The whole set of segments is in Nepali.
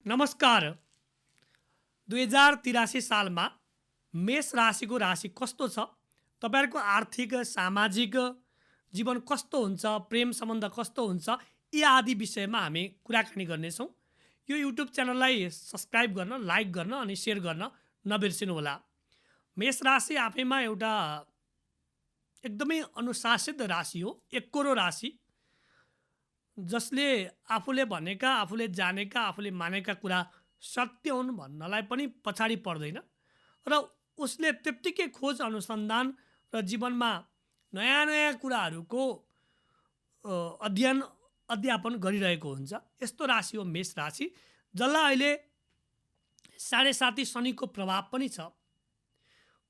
नमस्कार। 2083 सालमा मेष राशिको राशि कस्तो छ, तपाईँहरूको आर्थिक सामाजिक जीवन कस्तो हुन्छ, प्रेम सम्बन्ध कस्तो हुन्छ, यी आदि विषयमा हामी कुराकानी गर्नेछौँ। यो युट्युब च्यानललाई सब्सक्राइब गर्न, लाइक गर्न अनि सेयर गर्न नबिर्सिनुहोला। मेष राशि आफैमा एउटा एकदमै अनुशासित राशि हो, एकोरो राशि, जसले आफूले भनेका, आफूले जानेका, आफूले मानेका कुरा सत्य हुन् भन्नलाई पनि पछाडि पर्दैन र उसले त्यत्तिकै खोज अनुसन्धान र जीवनमा नयाँ नयाँ कुराहरूको अध्ययन अध्यापन गरिरहेको हुन्छ। यस्तो राशि हो मेष राशि, जसलाई अहिले 7.5 शनिको प्रभाव पनि छ।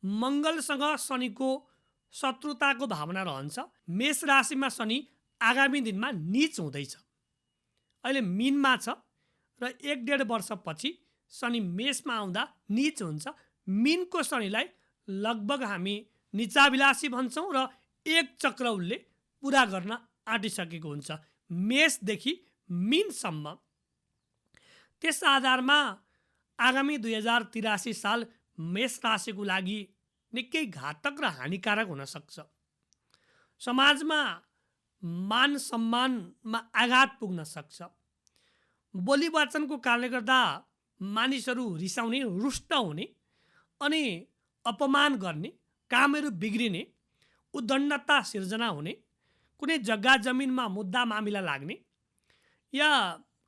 मङ्गलसँग शनिको शत्रुताको भावना रहन्छ। मेष राशिमा शनि आगामी दिनमा नीच हुँदैछ। अहिले मीनमा छ र 1.5 वर्षपछि शनि मेषमा आउँदा नीच हुन्छ। मीनको शनिलाई लगभग हामी निचाभिलाषी भन्छौँ र एक चक्र उसले पुरा गर्न आँटिसकेको हुन्छ, मेषदेखि मीनसम्म। त्यस आधारमा आगामी 2083 साल मेष राशिको लागि निकै घातक र हानिकारक हुन सक्छ। समाजमा मान सम्मानमा आघात पुग्न सक्छ। बोली वचनको कारणले गर्दा मानिसहरू रिसाउने, रुष्ट हुने अनि अपमान गर्ने, कामहरू बिग्रिने, उद्दण्डता सिर्जना हुने, कुनै जग्गा जमिनमा मुद्दा मामिला लाग्ने या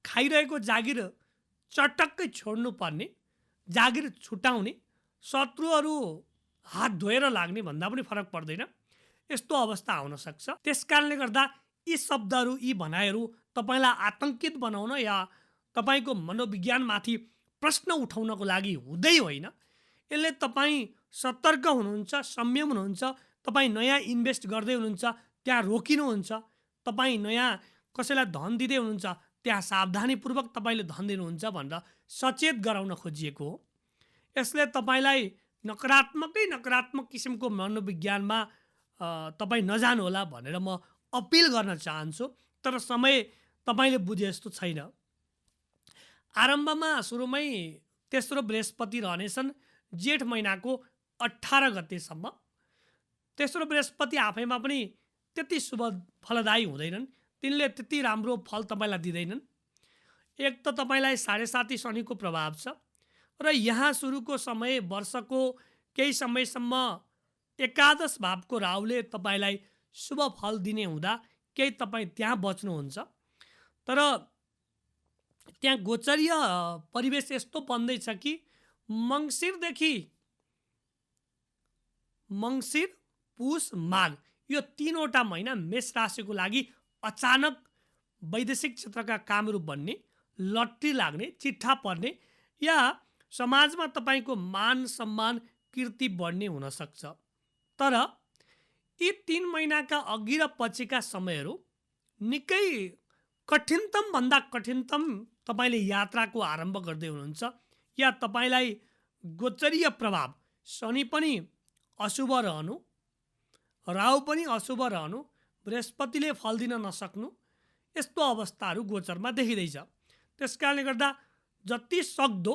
खाइरहेको जागिर चटक्कै छोड्नु पर्ने, जागिर छुटाउने, शत्रुहरू हात धोएर लाग्ने भन्दा पनि फरक पर्दैन, यस्तो अवस्था आउन सक्छ। त्यस कारणले गर्दा यी शब्दहरू, यी भनाइहरू तपाईँलाई आतंकित बनाउन या तपाईँको मनोविज्ञानमाथि प्रश्न उठाउनको लागि हुँदै होइन। यसले तपाईँ सतर्क हुनुहुन्छ, संयम हुनुहुन्छ, तपाईँ नयाँ इन्भेस्ट गर्दै हुनुहुन्छ त्यहाँ रोकिनुहुन्छ, तपाईँ नयाँ कसैलाई धन दिँदै हुनुहुन्छ त्यहाँ सावधानीपूर्वक तपाईँले धन दिनुहुन्छ भनेर सचेत गराउन खोजिएको हो। यसले तपाईँलाई नकारात्मक किसिमको मनोविज्ञानमा तपाईँ नजानुहोला भनेर म अपिल गर्न चाहन्छु, तर समय तपाईँले बुझे जस्तो छैन। आरम्भमा सुरुमै तेस्रो बृहस्पति रहनेछन् जेठ महिनाको 18 गतेसम्म। तेस्रो बृहस्पति आफैमा पनि त्यति शुभ फलदायी हुँदैनन्, तिनले त्यति राम्रो फल तपाईँलाई दिँदैनन्। एक त तपाईँलाई 7.5 शनिको प्रभाव छ र यहाँ सुरुको समय वर्षको केही समयसम्म एकादश भावको राहुले तपाईँलाई शुभ फल दिने हुँदा केही तपाईँ त्यहाँ बच्नुहुन्छ। तर त्यहाँ गोचरीय परिवेश यस्तो बन्दैछ कि मङ्सिर, पुष, माघ यो 3वटा महिना मेष राशिको लागि अचानक वैदेशिक क्षेत्रका कामहरू बन्ने, लट्री लाग्ने, चिट्ठा पर्ने या समाजमा तपाईँको मान सम्मान कीर्ति बढ्ने हुन सक्छ। तर यी 3 महिनाका अघि र पछिका समयहरू निकै कठिनतम भन्दा कठिनतम तपाईँले यात्राको आरम्भ गर्दै हुनुहुन्छ या तपाईँलाई गोचरीय प्रभाव शनि पनि अशुभ रहनु, राहु पनि अशुभ रहनु, बृहस्पतिले फल दिन नसक्नु, यस्तो अवस्थाहरू गोचरमा देखिँदैछ। त्यस कारणले गर्दा जति सक्दो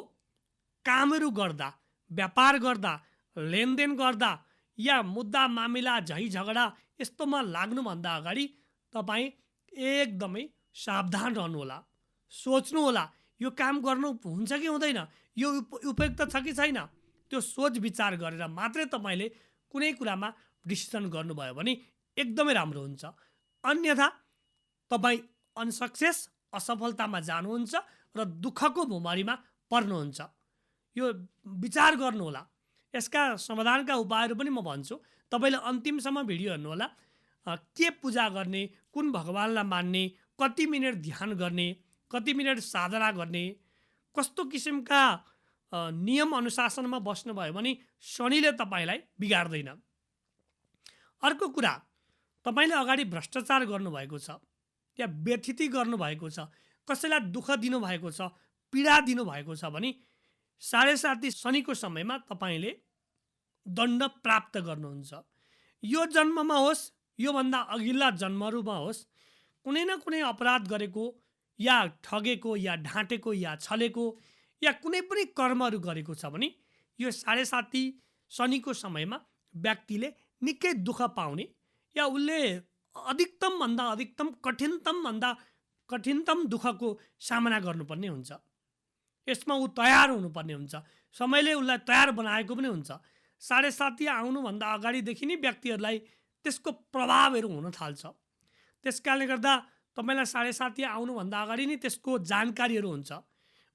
कामहरू गर्दा, व्यापार गर्दा, लेनदेन गर्दा या मुद्दा मामिला झै झगडा यस्तोमा लाग्नुभन्दा अगाडि तपाईँ एकदमै सावधान रहनुहोला, सोच्नुहोला यो काम गर्नु हुन्छ कि हुँदैन, यो उपयुक्त छ कि छैन, त्यो सोच विचार गरेर मात्रै तपाईँले कुनै कुरामा डिसिसन गर्नुभयो भने एकदमै राम्रो हुन्छ। अन्यथा तपाईँ अनसक्सेस, असफलतामा जानुहुन्छ र दुःखको भुमरीमा पर्नुहुन्छ। यो विचार गर्नुहोला। यसका समाधानका उपायहरू पनि म भन्छु, तपाईँले अन्तिमसम्म भिडियो हेर्नुहोला। के पूजा गर्ने, कुन भगवान्लाई मान्ने, कति मिनट ध्यान गर्ने, कति मिनट साधना गर्ने, कस्तो किसिमका नियम अनुशासनमा बस्नुभयो भने शनिले तपाईँलाई बिगार्दैन। अर्को कुरा, तपाईँले अगाडि भ्रष्टाचार गर्नुभएको छ या व्यथिति गर्नुभएको छ, कसैलाई दुःख दिनुभएको छ, पीडा दिनुभएको छ भने 7.5 शनिको समयमा तपाईँले दण्ड प्राप्त गर्नुहुन्छ। यो जन्ममा होस्, योभन्दा अघिल्ला जन्महरूमा होस्, कुनै न कुनै अपराध गरेको या ठगेको या ढाँटेको या छलेको या कुनै पनि कर्महरू गरेको छ भने यो 7.5 शनिको समयमा व्यक्तिले निकै दुःख पाउने या उसले अधिकतम कठिनतम दुःखको सामना गर्नुपर्ने हुन्छ। यसमा ऊ तयार हुनुपर्ने हुन्छ, समयले उसलाई तयार बनाएको पनि हुन्छ। 7.5 आउनुभन्दा अगाडिदेखि नै व्यक्तिहरूलाई त्यसको प्रभावहरू हुन थाल्छ। त्यस कारणले गर्दा तपाईँलाई 7.5 आउनुभन्दा अगाडि नै त्यसको जानकारीहरू हुन्छ।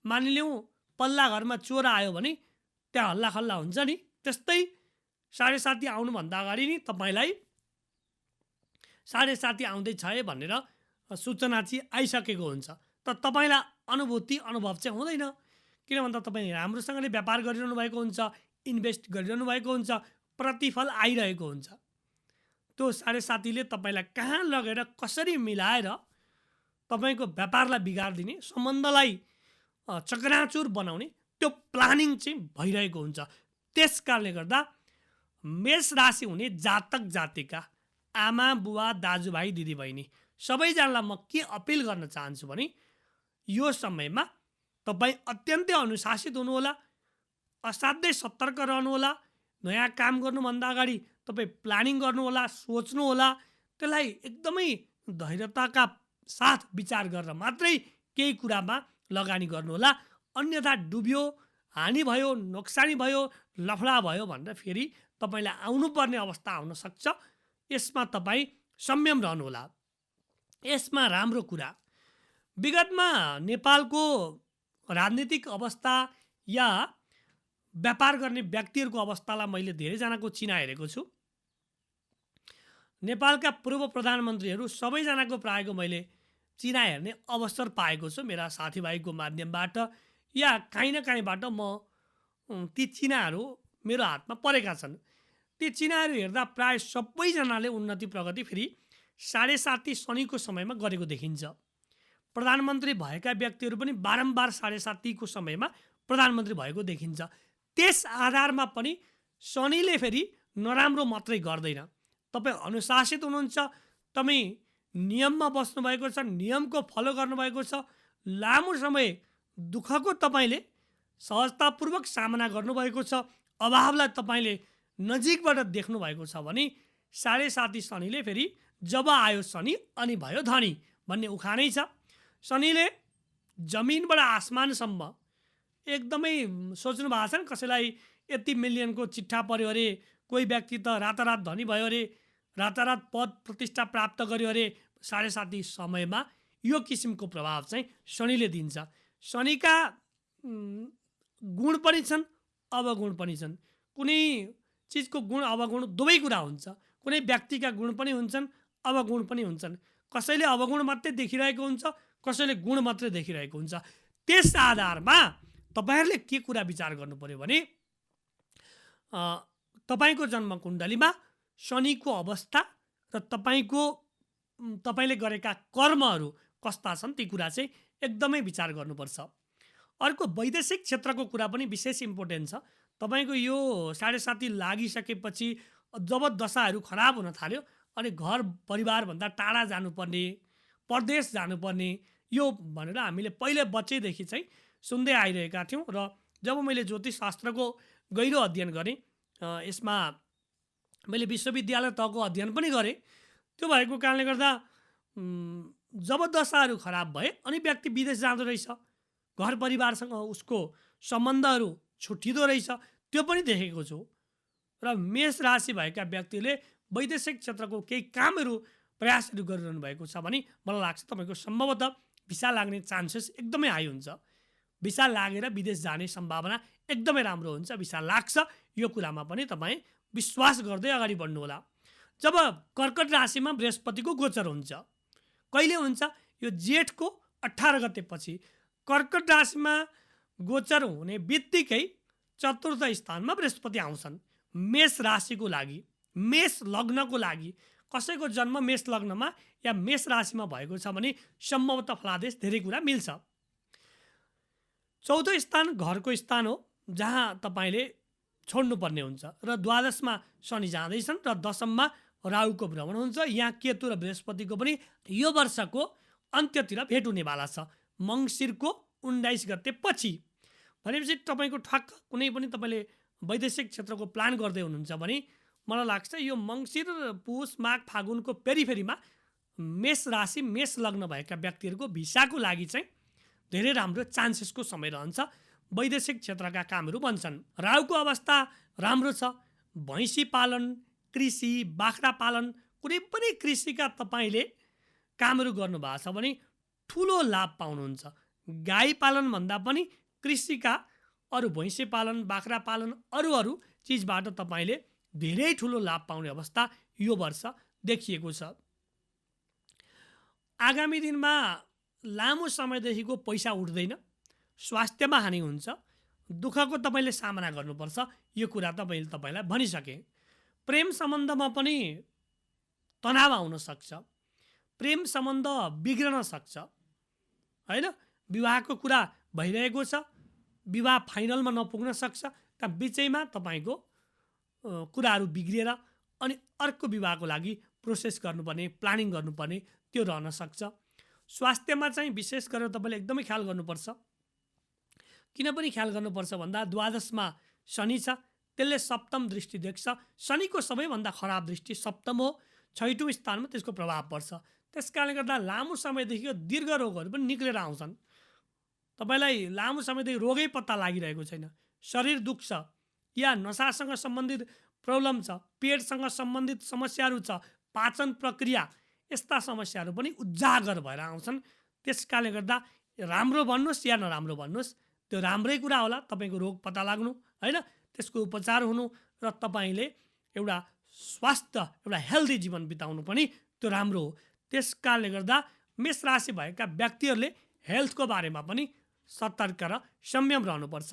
मानिलिउँ पल्ला घरमा चोर आयो भने त्यहाँ हल्लाखल्ला हुन्छ नि, त्यस्तै 7.5 आउनुभन्दा अगाडि नै तपाईँलाई 7.5 आउँदैछ है भनेर सूचना चाहिँ आइसकेको हुन्छ। तर तपाईँलाई अनुभव चाहिँ हुँदैन, किन भन्दा तपाईँ राम्रोसँगले व्यापार गरिरहनु भएको हुन्छ, इन्भेस्ट गरिरहनु भएको हुन्छ, प्रतिफल आइरहेको हुन्छ। त्यो 7.5ले तपाईँलाई कहाँ लगेर कसरी मिलाएर तपाईँको व्यापारलाई बिगारिदिने, सम्बन्धलाई चकनाचुर बनाउने त्यो प्लानिङ चाहिँ भइरहेको हुन्छ। त्यस कारणले गर्दा मेष राशि हुने जातक जातिका आमा बुवा दाजुभाइ दिदीबहिनी सबैजनालाई म के अपिल गर्न चाहन्छु भने यो समयमा तपाईँ अत्यन्तै अनुशासित हुनुहोला, असाध्यै सतर्क रहनुहोला। नयाँ काम गर्नुभन्दा अगाडि तपाईँ प्लानिङ गर्नुहोला, सोच्नुहोला, त्यसलाई एकदमै धैर्यताका साथ विचार गरेर मात्रै केही कुरामा लगानी गर्नुहोला। अन्यथा डुब्यो, हानि भयो, नोक्सानी भयो, लफडा भयो भनेर फेरि तपाईँलाई आउनुपर्ने अवस्था आउन सक्छ। यसमा तपाईँ संयम रहनुहोला। यसमा राम्रो कुरा, विगतमा नेपालको राजनीतिक अवस्था या व्यापार गर्ने व्यक्तिहरूको अवस्थालाई मैले धेरैजनाको चिना हेरेको छु। नेपालका पूर्व प्रधानमन्त्रीहरू सबैजनाको प्रायको मैले चिना हेर्ने अवसर पाएको छु मेरा साथीभाइको माध्यमबाट या काहीँ न काहीँबाट। म ती चिनाहरू मेरो हातमा परेका छन्। ती चिनाहरू हेर्दा प्राय सबैजनाले उन्नति प्रगति फेरि 7.5 शनिको समयमा गरेको देखिन्छ। प्रधानमन्त्री भएका व्यक्तिहरू पनि बारम्बार 7.5 को समयमा प्रधानमन्त्री भएको देखिन्छ। त्यस आधारमा पनि शनिले फेरि नराम्रो मात्रै गर्दैन। तपाईँ अनुशासित हुनुहुन्छ, तपाईँ नियममा बस्नुभएको छ, नियमको फलो गर्नुभएको छ, लामो समय दुःखको तपाईँले सहजतापूर्वक सामना गर्नुभएको छ, अभावलाई तपाईँले नजिकबाट देख्नुभएको छ भने 7.5 शनिले फेरि जब आयो शनि अनि भयो धनी भन्ने उखानै छ। शनिले जमिनबाट आसमानसम्म एकदमै सोच्नु भएको छ नि, कसैलाई यति मिलियनको चिट्ठा पर्यो अरे, कोही व्यक्ति त रातारात धनी भयो अरे, रातारात पद प्रतिष्ठा प्राप्त गर्यो अरे। 7.5 समयमा यो किसिमको प्रभाव चाहिँ शनिले दिन्छ। शनिका गुण पनि छन्, अवगुण पनि छन्। कुनै चिजको गुण अवगुण दुवै कुरा हुन्छ। कुनै व्यक्तिका गुण पनि हुन्छन्, अवगुण पनि हुन्छन्। कसैले अवगुण मात्रै देखिरहेको हुन्छ, कसैले गुण मात्रै देखिरहेको हुन्छ। त्यस आधारमा तपाईँहरूले के कुरा विचार गर्नु पर्यो भने तपाईँको जन्म कुण्डलीमा शनिको अवस्था र तपाईँले गरेका कर्महरू कस्ता छन् ती कुरा चाहिँ एकदमै विचार गर्नुपर्छ। अर्को वैदेशिक क्षेत्रको कुरा पनि विशेष इम्पोर्टेन्ट छ। तपाईँको यो 7.5 लागिसकेपछि जब दशाहरू खराब हुन थाल्यो अनि घर परिवारभन्दा टाढा जानुपर्ने, परदेश जानुपर्ने, यो भनेर हामीले पहिले बच्चैदेखि चाहिँ सुन्दै आइरहेका थियौँ। र जब मैले ज्योतिषशास्त्रको गहिरो अध्ययन गरेँ, यसमा मैले विश्वविद्यालय तहको अध्ययन पनि गरेँ, त्यो भएको कारणले गर्दा जब दशाहरू खराब भए अनि व्यक्ति विदेश जाँदो रहेछ, घर परिवारसँग उसको सम्बन्धहरू छुट्टिँदो रहेछ, त्यो पनि देखेको छु। र मेष राशि भएका व्यक्तिले वैदेशिक क्षेत्रको केही कामहरू प्रयासहरू गरिरहनु भएको छ भने मलाई लाग्छ तपाईँको सम्भवतः भिसा लाग्ने चान्सेस एकदमै हाई हुन्छ। भिसा लागेर विदेश जाने सम्भावना एकदमै राम्रो हुन्छ। भिसा लाग्छ यो कुरामा पनि तपाईँ विश्वास गर्दै अगाडि बढ्नु होला। जब कर्कट राशिमा बृहस्पतिको गोचर हुन्छ, कहिले हुन्छ? यो जेठको 18 गतेपछि कर्कट राशिमा गोचर हुने बित्तिकै चतुर्थ स्थानमा बृहस्पति आउँछन् मेष राशिको लागि, मेष लग्नको लागि। कसैको जन्म मेष लग्नमा या मेष राशिमा भएको छ भने सम्भवतः फलादेश धेरै कुरा मिल्छ। चौथो स्थान घरको स्थान हो जहाँ तपाईँले छोड्नुपर्ने हुन्छ र द्वादशमा शनि जाँदैछन् र दशममा राहुको भ्रमण हुन्छ। यहाँ केतु र बृहस्पतिको पनि यो वर्षको अन्त्यतिर भेट हुनेवाला छ, मङ्सिरको 19 गते पछि। भनेपछि तपाईँको ठक्क कुनै पनि तपाईँले वैदेशिक क्षेत्रको प्लान गर्दै हुनुहुन्छ भने मलाई लाग्छ यो मङ्सिर, पुष, माघ, फागुनको पेरिफेरीमा मेष राशि, मेष लग्न भएका व्यक्तिहरूको भिसाको लागि चाहिँ धेरै राम्रो चान्सेसको समय रहन्छ। वैदेशिक क्षेत्रका कामहरू बन्छन्। राहुको अवस्था राम्रो छ। भैँसी पालन, कृषि, बाख्रा पालन, कुनै पनि कृषिका तपाईँले कामहरू गर्नुभएको छ भने ठुलो लाभ पाउनुहुन्छ। गाई पालन भन्दा पनि कृषिका अरू भैँसी पालन, बाख्रा पालन, अरू चिजबाट तपाईँले धेरै ठुलो लाभ पाउने अवस्था यो वर्ष देखिएको छ। आगामी दिनमा लामो समयदेखिको पैसा उठ्दैन, स्वास्थ्यमा हानि हुन्छ, दुःखको तपाईँले सामना गर्नुपर्छ, यो कुरा त मैले तपाईँलाई भनिसकेँ। प्रेम सम्बन्धमा पनि तनाव आउन सक्छ, प्रेम सम्बन्ध बिग्रन सक्छ, होइन? विवाहको कुरा भइरहेको छ, विवाह फाइनलमा नपुग्न सक्छ, त्यहाँ बिचैमा तपाईँको कुराहरू बिग्रिएर अनि अर्को विवाहको लागि प्रोसेस गर्नुपर्ने, प्लानिङ गर्नुपर्ने त्यो रहन सक्छ। स्वास्थ्यमा चाहिँ विशेष गरेर तपाईँले एकदमै ख्याल गर्नुपर्छ। किन पनि ख्याल गर्नुपर्छ भन्दा द्वादशमा शनि छ, त्यसले सप्तम दृष्टि देख्छ। शनिको सबैभन्दा खराब दृष्टि सप्तम हो, 6औँ स्थानमा त्यसको प्रभाव पर्छ। त्यस कारणले गर्दा लामो समयदेखि दीर्घ रोगहरू पनि निक्लेर आउँछन्। तपाईँलाई लामो समयदेखि रोगै पत्ता लागिरहेको छैन, शरीर दुख्छ या नसासँग सम्बन्धित प्रब्लम छ, पेटसँग सम्बन्धित समस्याहरू छ, पाचन प्रक्रिया, यस्ता समस्याहरू पनि उजागर भएर आउँछन्। त्यस कारणले गर्दा राम्रो भन्नुहोस् या नराम्रो भन्नुहोस्, त्यो राम्रै कुरा होला। तपाईँको रोग पत्ता लाग्नु, होइन, त्यसको उपचार हुनु र तपाईँले एउटा स्वास्थ्य, एउटा हेल्दी जीवन बिताउनु पनि त्यो राम्रो हो। त्यस कारणले गर्दा मेष राशि भएका व्यक्तिहरूले हेल्थको बारेमा पनि सतर्क र संयम रहनुपर्छ।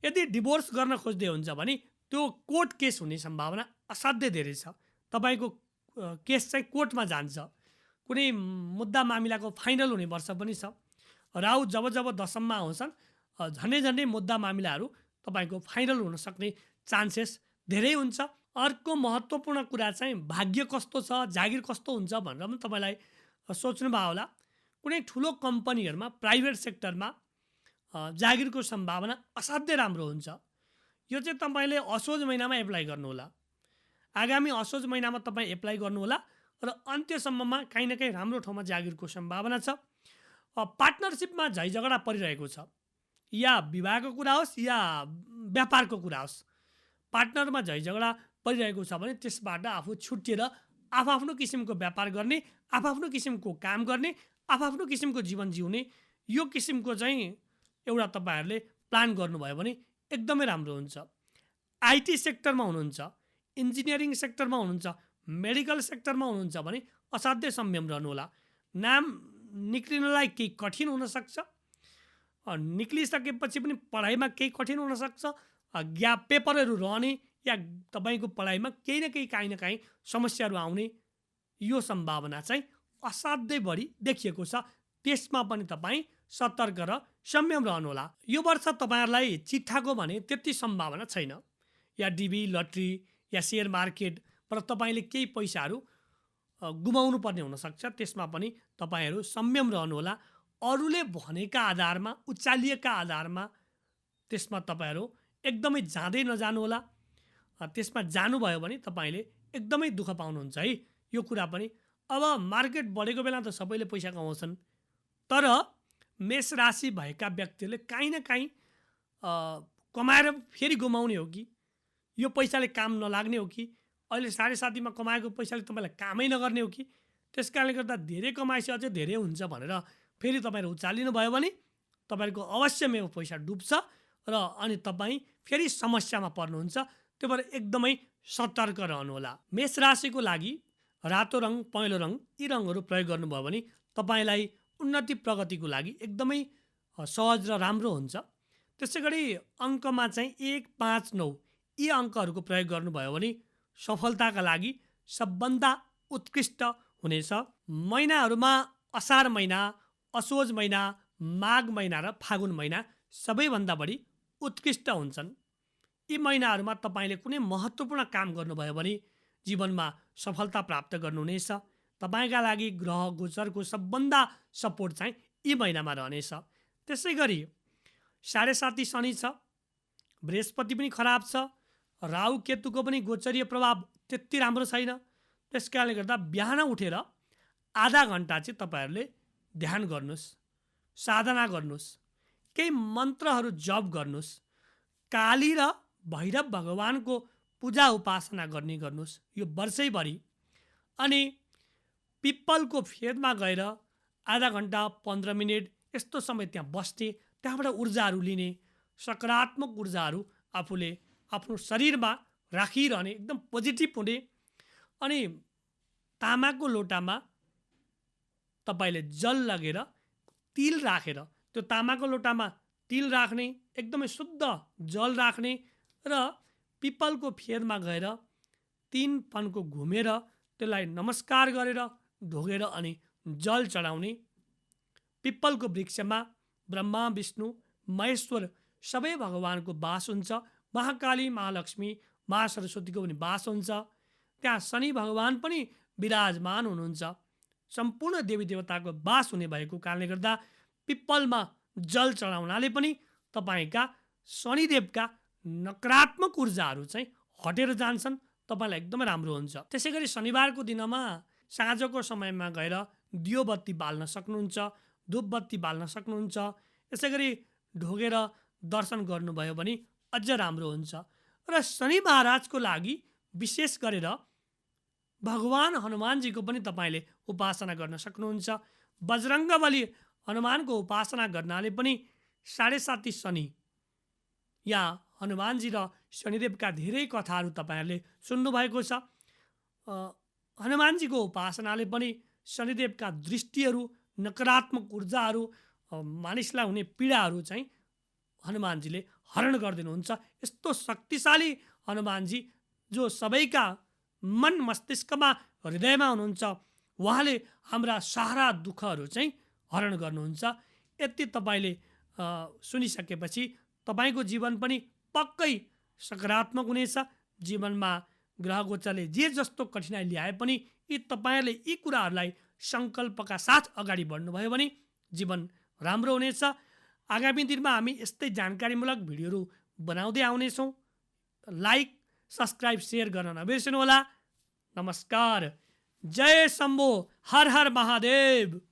यदि डिभोर्स गर्न खोज्दै हुन्छ भने त्यो कोर्ट केस हुने सम्भावना असाध्यै धेरै छ। तपाईँको केस चाहिँ कोर्टमा जान्छ, कुनै मुद्दा मामिलाको फाइनल हुने वर्ष पनि छ। राहु जब दशममा आउँछन् झन्डै मुद्दा मामिलाहरू तपाईँको फाइनल हुन सक्ने चान्सेस धेरै हुन्छ। अर्को महत्त्वपूर्ण कुरा चाहिँ भाग्य कस्तो छ, जागिर कस्तो हुन्छ भनेर पनि तपाईँलाई सोच्नुभयो होला। कुनै ठुलो कम्पनीहरूमा, प्राइभेट सेक्टरमा जागिरको सम्भावना असाध्यै राम्रो हुन्छ। यो चाहिँ तपाईँले असोज महिनामा एप्लाई गर्नुहोला। आगामी असोज महिनामा तपाईँ एप्लाई गर्नुहोला र अन्त्यसम्ममा काहीँ न काहीँ राम्रो ठाउँमा जागिरको सम्भावना छ। पार्टनरसिपमा झैझगडा परिरहेको छ, या विवाहको कुरा होस् या व्यापारको कुरा होस्, पार्टनरमा झैझगडा परिरहेको छ भने त्यसबाट आफू छुट्टिएर आफ्नो किसिमको व्यापार गर्ने, आफ्नो किसिमको काम गर्ने, आफ्नो किसिमको जीवन जिउने, यो किसिमको चाहिँ एउटा तपाईँहरूले प्लान गर्नुभयो भने एकदमै राम्रो हुन्छ। आइटी सेक्टरमा हुनुहुन्छ, इन्जिनियरिङ सेक्टरमा हुनुहुन्छ, मेडिकल सेक्टरमा हुनुहुन्छ भने असाध्यै संयम रहनुहोला। नाम निक्लिनलाई केही कठिन हुनसक्छ, निक्लिसकेपछि पनि पढाइमा केही कठिन हुनसक्छ, ग्याप पेपरहरू रहने या तपाईँको पढाइमा केही न काहीँ समस्याहरू आउने यो सम्भावना चाहिँ असाध्यै बढी देखिएको छ। त्यसमा पनि तपाईँ सतर्क र संयम रहनुहोला। यो वर्ष तपाईँहरूलाई चिट्ठाको भने त्यति सम्भावना छैन, या डिबी, लटरी या सेयर मार्केटबाट तपाईँले केही पैसाहरू गुमाउनु पर्ने हुनसक्छ। त्यसमा पनि तपाईँहरू संयम रहनुहोला। अरूले भनेका आधारमा, उचालिएका आधारमा त्यसमा तपाईँहरू एकदमै जाँदै नजानुहोला। त्यसमा जानुभयो भने तपाईँले एकदमै दुःख पाउनुहुन्छ है। यो कुरा पनि अब मार्केट बढेको बेला त सबैले पैसा कमाउँछन्, तर मेष राशि भएका व्यक्तिहरूले काहीँ न काहीँ कमाएर फेरि गुमाउने हो कि यो पैसाले काम नलाग्ने हो कि अहिले 7.5 कमाएको पैसाले तपाईँलाई कामै नगर्ने हो कि, त्यस कारणले गर्दा धेरै कमाएपछि अझै धेरै हुन्छ भनेर फेरि तपाईँहरू उचालिनु भयो भने तपाईँको अवश्य पैसा डुब्छ र अनि तपाईँ फेरि समस्यामा पर्नुहुन्छ। त्यो भएर एकदमै सतर्क रहनुहोला। मेष राशिको लागि रातो रङ, पहेँलो रङ, यी रङहरू प्रयोग गर्नुभयो भने तपाईँलाई उन्नति प्रगतिको लागि एकदमै सहज र राम्रो हुन्छ। त्यसै गरी अङ्कमा चाहिँ 1, 5, 9 यी अङ्कहरूको प्रयोग गर्नुभयो भने सफलताका लागि सबभन्दा उत्कृष्ट हुनेछ। महिनाहरूमा असार महिना, असोज महिना, माघ महिना र फागुन महिना सबैभन्दा बढी उत्कृष्ट हुन्छन्। यी महिनाहरूमा तपाईँले कुनै महत्त्वपूर्ण काम गर्नुभयो भने जीवनमा सफलता प्राप्त गर्नुहुनेछ। तपाईँका लागि ग्रह गोचरको सबभन्दा सपोर्ट चाहिँ यी महिनामा रहनेछ। त्यसै गरी 7.5 शनि छ, बृहस्पति पनि खराब छ, राहु केतुको पनि गोचरीय प्रभाव त्यति राम्रो छैन। त्यस कारणले गर्दा बिहान उठेर आधा घन्टा चाहिँ तपाईँहरूले ध्यान गर्नुहोस्, साधना गर्नुहोस्, केही मन्त्रहरू जप गर्नुहोस्, काली र भैरव भगवानको पूजा उपासना गर्नुहोस् यो वर्षैभरि। अनि पिप्पलको फेदमा गएर आधा घन्टा 15 मिनट यस्तो समय त्यहाँ बस्ने, त्यहाँबाट ऊर्जाहरू लिने, सकारात्मक ऊर्जाहरू आफूले आफ्नो शरीरमा राखिरहने, एकदम पोजिटिभ हुने। अनि तामाको लोटामा तपाईँले जल लगेर तिल राखेर, त्यो तामाको लोटामा तिल राख्ने, एकदमै शुद्ध जल राख्ने र पिपलको फेदमा गएर 3 पनको घुमेर त्यसलाई नमस्कार गरेर ढोगेर अनि जल चढाउने। पिपलको वृक्षमा ब्रह्मा विष्णु महेश्वर सबै भगवानको बास हुन्छ। महाकाली महालक्ष्मी महासरस्वतीको पनि बास हुन्छ। त्यहाँ शनि भगवान पनि विराजमान हुनुहुन्छ। सम्पूर्ण देवी देवताको बास हुने भएको कारणले गर्दा पिप्पलमा जल चढाउनाले पनि तपाईँका शनिदेवका नकारात्मक ऊर्जाहरू चाहिँ हटेर जान्छन्, तपाईँलाई एकदमै राम्रो हुन्छ। त्यसै गरी शनिबारको दिनमा साँझको समयमा गएर दियो बत्ती बाल्न सक्नुहुन्छ, धूप बत्ती बाल्न सक्नुहुन्छ। यसै गरी ढोगेर दर्शन गर्नुभयो भने अझ राम्रो हुन्छ। र शनि महाराजको लागि विशेष गरेर भगवान हनुमानजीको पनि तपाईँले उपासना गर्न सक्नुहुन्छ। बजरङ्गबली हनुमानको उपासना गर्नाले पनि 7.5 शनि या हनुमानजी र शनिदेवका धेरै कथाहरू तपाईँहरूले सुन्नुभएको छ। हनुमानजीको उपासनाले पनि शनिदेवका दृष्टिहरू, नकारात्मक ऊर्जाहरू, मानिसलाई हुने पीडाहरू चाहिँ हनुमानजीले हरण गरिदिनुहुन्छ। यस्तो शक्तिशाली हनुमानजी जो सबैका मन मस्तिष्कमा हृदयमा हुनुहुन्छ, उहाँले हाम्रा सारा दुःखहरू चाहिँ हरण गर्नुहुन्छ। यति तपाईँले सुनिसकेपछि तपाईँको जीवन पनि पक्कै सकारात्मक हुनेछ। जीवनमा ग्रह गोचरले जे जस्तो कठिनाइ ल्याए पनि यी तपाईँहरूले यी कुराहरूलाई सङ्कल्पका साथ अगाडि बढ्नुभयो भने जीवन राम्रो हुनेछ। आगामी दिनमा हामी यस्तै जानकारीमूलक भिडियोहरू बनाउँदै आउनेछौँ। लाइक, सब्सक्राइब, सेयर गर्न नबिर्सनुहोला। नमस्कार। जय शम्भो, हर हर महादेव।